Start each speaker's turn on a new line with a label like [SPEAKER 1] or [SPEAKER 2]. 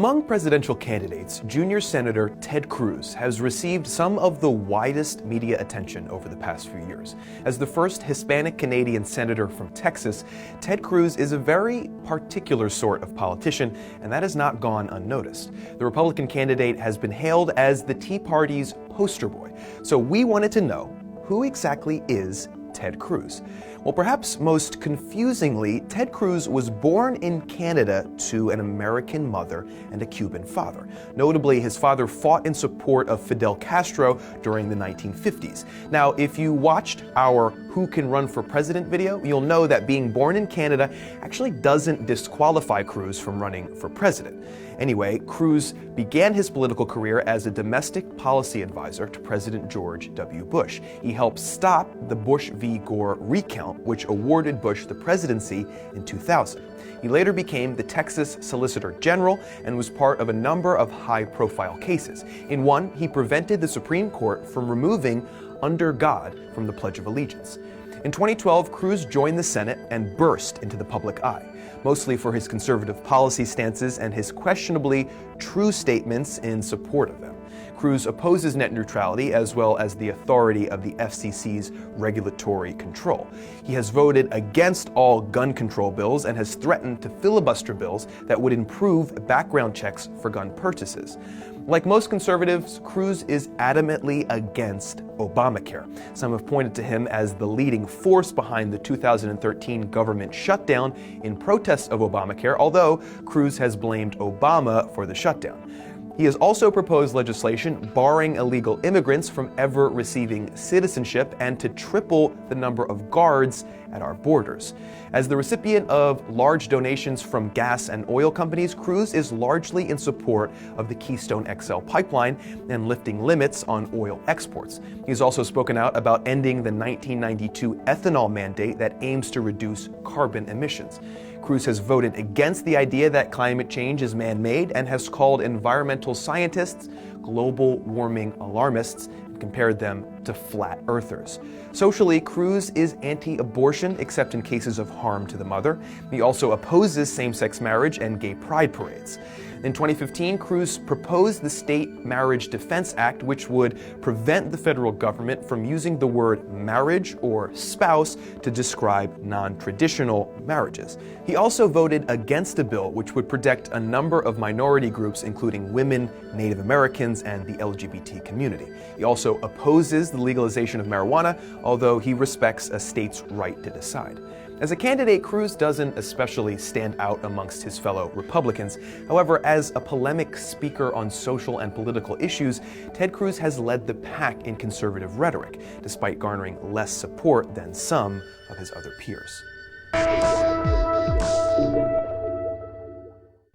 [SPEAKER 1] Among presidential candidates, junior Senator Ted Cruz has received some of the widest media attention over the past few years. As the first Hispanic Canadian senator from Texas, Ted Cruz is a very particular sort of politician, and that has not gone unnoticed. The Republican candidate has been hailed as the Tea Party's poster boy. So we wanted to know, who exactly is Ted Cruz? Well, perhaps most confusingly, Ted Cruz was born in Canada to an American mother and a Cuban father. Notably, his father fought in support of Fidel Castro during the 1950s. Now, if you watched our Who Can Run for President video, you'll know that being born in Canada actually doesn't disqualify Cruz from running for president. Anyway, Cruz began his political career as a domestic policy advisor to President George W. Bush. He helped stop the Bush v. Gore recount, which awarded Bush the presidency in 2000. He later became the Texas Solicitor General and was part of a number of high-profile cases. In one, he prevented the Supreme Court from removing "under God" from the Pledge of Allegiance. In 2012, Cruz joined the Senate and burst into the public eye, mostly for his conservative policy stances and his questionably true statements in support of them. Cruz opposes net neutrality as well as the authority of the FCC's regulatory control. He has voted against all gun control bills and has threatened to filibuster bills that would improve background checks for gun purchases. Like most conservatives, Cruz is adamantly against Obamacare. Some have pointed to him as the leading force behind the 2013 government shutdown in protest of Obamacare, although Cruz has blamed Obama for the shutdown. He has also proposed legislation barring illegal immigrants from ever receiving citizenship and to triple the number of guards at our borders. As the recipient of large donations from gas and oil companies, Cruz is largely in support of the Keystone XL pipeline and lifting limits on oil exports. He's also spoken out about ending the 1992 ethanol mandate that aims to reduce carbon emissions. Cruz has voted against the idea that climate change is man-made and has called environmental scientists global warming alarmists and compared them to flat earthers. Socially, Cruz is anti-abortion except in cases of harm to the mother. He also opposes same-sex marriage and gay pride parades. In 2015, Cruz proposed the State Marriage Defense Act, which would prevent the federal government from using the word marriage or spouse to describe non-traditional marriages. He also voted against a bill which would protect a number of minority groups, including women, Native Americans, and the LGBT community. He also opposes the legalization of marijuana, although he respects a state's right to decide. As a candidate, Cruz doesn't especially stand out amongst his fellow Republicans. However, as a polemic speaker on social and political issues, Ted Cruz has led the pack in conservative rhetoric, despite garnering less support than some of his other peers.